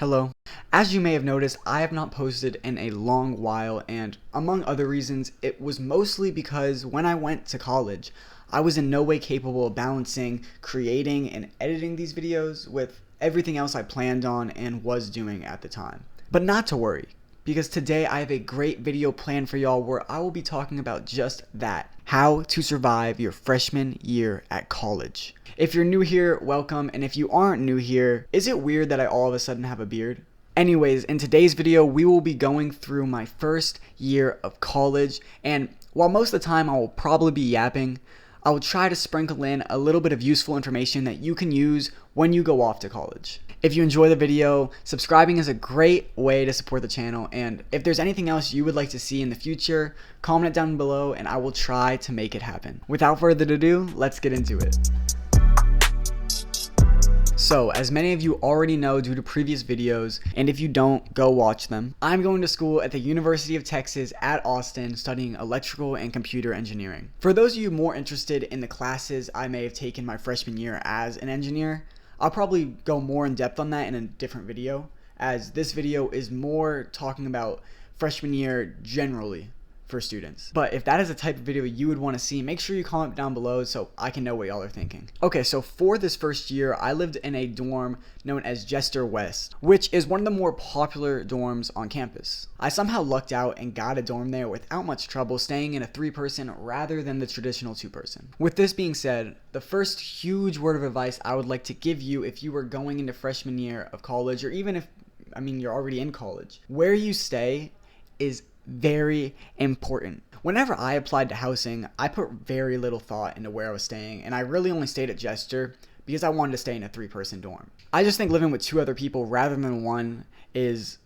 Hello. As you may have noticed, I have not posted in a long while, and among other reasons, it was mostly because when I went to college, I was in no way capable of balancing creating and editing these videos with everything else I planned on and was doing at the time. But not to worry, because today I have a great video planned for y'all where I will be talking about just that: how to survive your freshman year at college. If you're new here, welcome, and if you aren't new here, is it weird that I all of a sudden have a beard? Anyways, in today's video, we will be going through my first year of college, and while most of the time I will probably be yapping, I will try to sprinkle in a little bit of useful information that you can use when you go off to college. If you enjoy the video, subscribing is a great way to support the channel, and if there's anything else you would like to see in the future, comment it down below and I will try to make it happen. Without further ado, let's get into it. So, as many of you already know due to previous videos, and if you don't, go watch them, I'm going to school at the University of Texas at Austin studying electrical and computer engineering. For those of you more interested in the classes I may have taken my freshman year as an engineer, I'll probably go more in depth on that in a different video, as this video is more talking about freshman year generally for students. But if that is the type of video you would want to see, make sure you comment down below so I can know what y'all are thinking. Okay, so for this first year, I lived in a dorm known as Jester West, which is one of the more popular dorms on campus. I somehow lucked out and got a dorm there without much trouble, staying in a 3-person rather than the traditional 2-person. With this being said, the first huge word of advice I would like to give you if you were going into freshman year of college, or even if, you're already in college, where you stay is very important. Whenever I applied to housing, I put very little thought into where I was staying, and I really only stayed at Jester because I wanted to stay in a 3-person dorm. I just think living with 2 other people rather than 1 is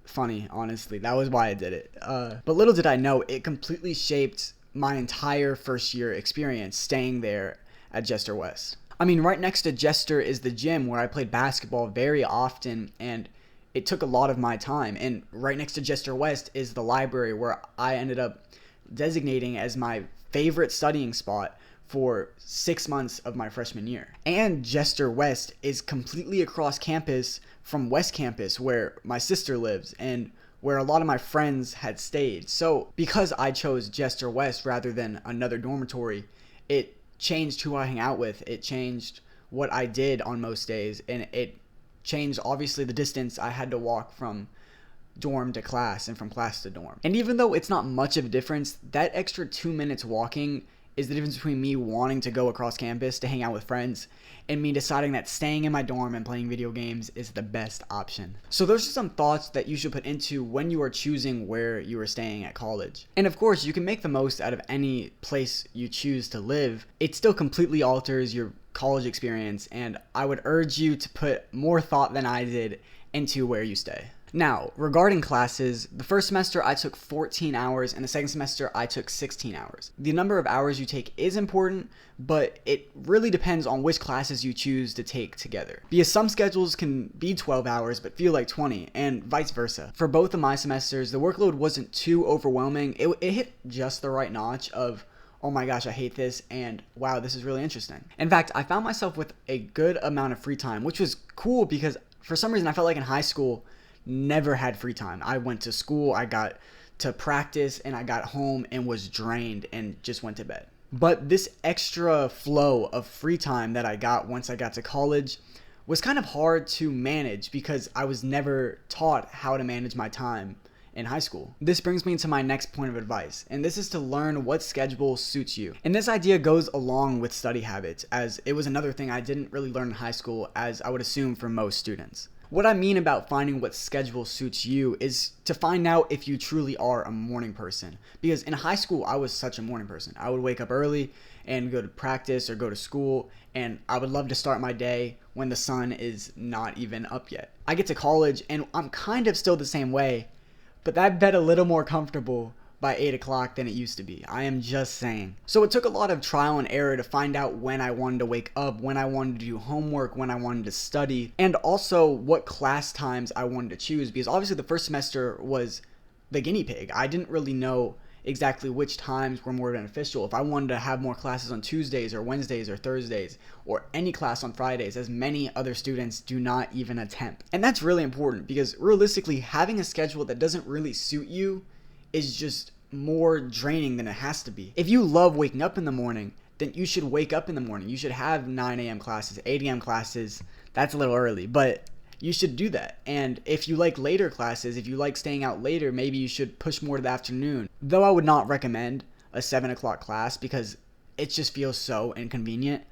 funny, honestly. That was why I did it. But little did I know, it completely shaped my entire first year experience staying there at Jester West. Right next to Jester is the gym where I played basketball very often, and it took a lot of my time. And right next to Jester West is the library where I ended up designating as my favorite studying spot for 6 months of my freshman year. And Jester West is completely across campus from West Campus, where my sister lives and where a lot of my friends had stayed. So because I chose Jester West rather than another dormitory, it changed who I hang out with. It changed what I did on most days, and it changed obviously the distance I had to walk from dorm to class and from class to dorm. And even though it's not much of a difference, that extra 2 minutes walking is the difference between me wanting to go across campus to hang out with friends and me deciding that staying in my dorm and playing video games is the best option. So those are some thoughts that you should put into when you are choosing where you are staying at college. And of course, you can make the most out of any place you choose to live. It still completely alters your college experience, and I would urge you to put more thought than I did into where you stay. Now, regarding classes, the first semester I took 14 hours and the second semester I took 16 hours. The number of hours you take is important, but it really depends on which classes you choose to take together. Because some schedules can be 12 hours but feel like 20, and vice versa. For both of my semesters, the workload wasn't too overwhelming. It hit just the right notch of, oh my gosh, I hate this, and wow, this is really interesting. In fact, I found myself with a good amount of free time, which was cool because for some reason I felt like in high school, never had free time. I went to school, I got to practice, and I got home and was drained and just went to bed. But this extra flow of free time that I got once I got to college was kind of hard to manage because I was never taught how to manage my time in high school. This brings me to my next point of advice, and this is to learn what schedule suits you. And this idea goes along with study habits, as it was another thing I didn't really learn in high school, as I would assume for most students. What I mean about finding what schedule suits you is to find out if you truly are a morning person. Because in high school, I was such a morning person. I would wake up early and go to practice or go to school, and I would love to start my day when the sun is not even up yet. I get to college and I'm kind of still the same way, but that bed a little more comfortable by 8 o'clock than it used to be. I am just saying. So it took a lot of trial and error to find out when I wanted to wake up, when I wanted to do homework, when I wanted to study, and also what class times I wanted to choose, because obviously the first semester was the guinea pig. I didn't really know exactly which times were more beneficial. If I wanted to have more classes on Tuesdays or Wednesdays or Thursdays, or any class on Fridays, as many other students do not even attempt. And that's really important, because realistically, having a schedule that doesn't really suit you is just more draining than it has to be. If you love waking up in the morning, then you should wake up in the morning. You should have 9 a.m. classes, 8 a.m. classes. That's a little early, but you should do that. And if you like later classes, if you like staying out later, maybe you should push more to the afternoon. Though I would not recommend a 7 o'clock class, because it just feels so inconvenient.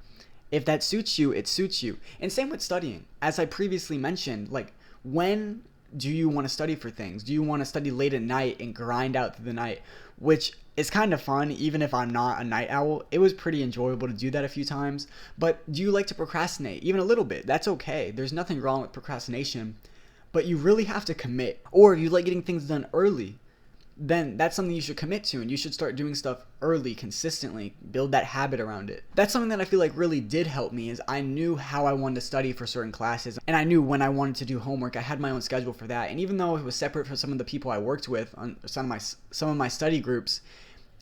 If that suits you, it suits you. And same with studying. As I previously mentioned, like, when do you want to study for things? Do you want to study late at night and grind out through the night? Which is kind of fun, even if I'm not a night owl. It was pretty enjoyable to do that a few times. But do you like to procrastinate? Even a little bit. That's okay. There's nothing wrong with procrastination. But you really have to commit. Or if you like getting things done early, then that's something you should commit to, and you should start doing stuff early, consistently, build that habit around it. That's something that I feel like really did help me, is I knew how I wanted to study for certain classes, and I knew when I wanted to do homework. I had my own schedule for that, and even though it was separate from some of the people I worked with on some of my study groups,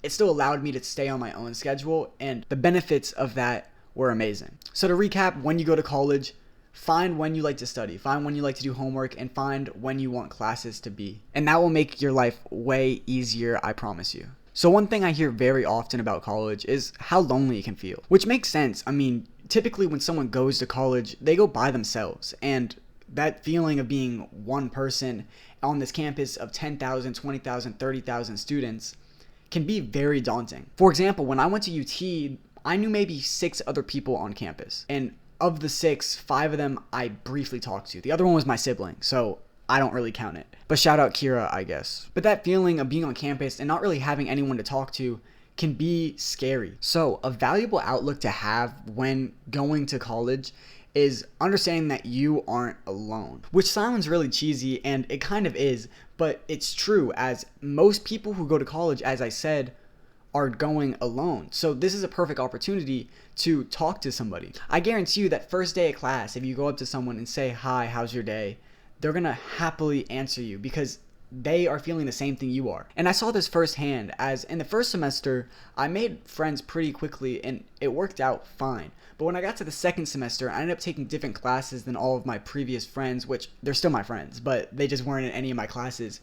it still allowed me to stay on my own schedule, and the benefits of that were amazing. So to recap, when you go to college, find when you like to study, find when you like to do homework, and find when you want classes to be. And that will make your life way easier, I promise you. So one thing I hear very often about college is how lonely it can feel, which makes sense. I mean, typically when someone goes to college, they go by themselves, and that feeling of being one person on this campus of 10,000, 20,000, 30,000 students can be very daunting. For example, when I went to UT, I knew maybe 6 other people on campus, and of the 6, 5 of them I briefly talked to. The other one was my sibling, so I don't really count it. But shout out Kira, I guess. But that feeling of being on campus and not really having anyone to talk to can be scary. So a valuable outlook to have when going to college is understanding that you aren't alone. Which sounds really cheesy, and it kind of is, but it's true, as most people who go to college, as I said, are going alone. So this is a perfect opportunity to talk to somebody. I guarantee you that first day of class, if you go up to someone and say, "Hi, how's your day?" they're gonna happily answer you, because they are feeling the same thing you are. And I saw this firsthand, as in the first semester, I made friends pretty quickly and it worked out fine. But when I got to the second semester, I ended up taking different classes than all of my previous friends, which they're still my friends, but they just weren't in any of my classes.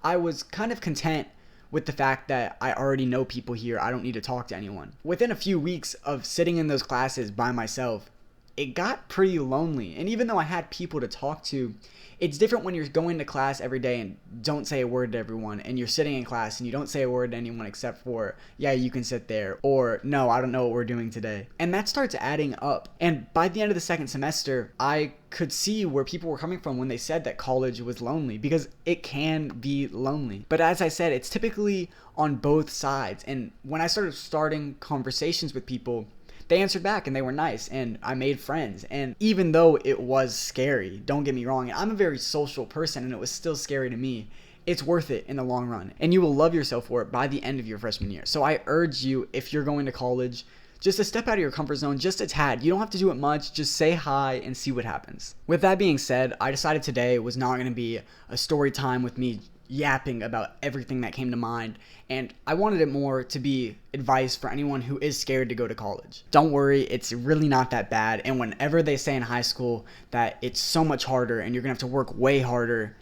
I was kind of content with the fact that I already know people here. I don't need to talk to anyone. Within a few weeks of sitting in those classes by myself, it got pretty lonely. And even though I had people to talk to, it's different when you're going to class every day and don't say a word to everyone, and you're sitting in class and you don't say a word to anyone except for, "Yeah, you can sit there," or "No, I don't know what we're doing today." And that starts adding up. And by the end of the second semester, I could see where people were coming from when they said that college was lonely, because it can be lonely. But as I said, it's typically on both sides. And when I starting conversations with people, they answered back and they were nice, and I made friends. And even though it was scary, don't get me wrong, I'm a very social person and it was still scary to me, it's worth it in the long run, and you will love yourself for it by the end of your freshman year. So I urge you, if you're going to college, just to step out of your comfort zone just a tad. You don't have to do it much, just say hi and see what happens. With that being said, I decided today was not going to be a story time with me yapping about everything that came to mind, and I wanted it more to be advice for anyone who is scared to go to college. Don't worry, it's really not that bad, and whenever they say in high school that it's so much harder and you're gonna have to work way harder,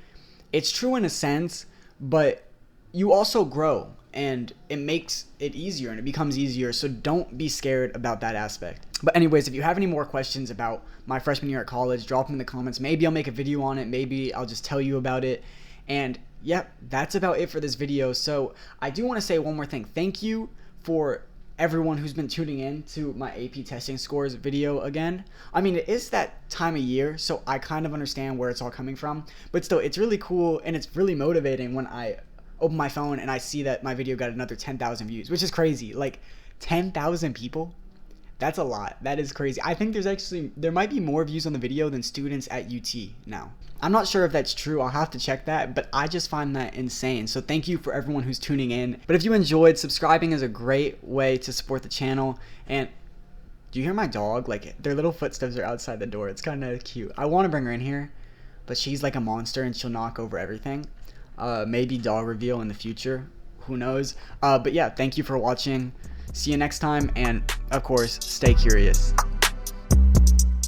it's true in a sense, but you also grow and it makes it easier and it becomes easier, so don't be scared about that aspect. But anyways, if you have any more questions about my freshman year at college, drop them in the comments. Maybe I'll make a video on it, maybe I'll just tell you about it. And yep, that's about it for this video. So I do want to say one more thing. Thank you for everyone who's been tuning in to my AP testing scores video again. I mean, it is that time of year, so I kind of understand where it's all coming from. But still, it's really cool and it's really motivating when I open my phone and I see that my video got another 10,000 views, which is crazy. Like 10,000 people? That's a lot. That is crazy. I think there might be more views on the video than students at UT now. I'm not sure if that's true. I'll have to check that, but I just find that insane. So thank you for everyone who's tuning in. But if you enjoyed, subscribing is a great way to support the channel. And do you hear my dog? Like, their little footsteps are outside the door. It's kind of cute. I want to bring her in here, but she's like a monster and she'll knock over everything. Maybe dog reveal in the future. who knows? But yeah, thank you for watching. See you next time, and of course, stay curious.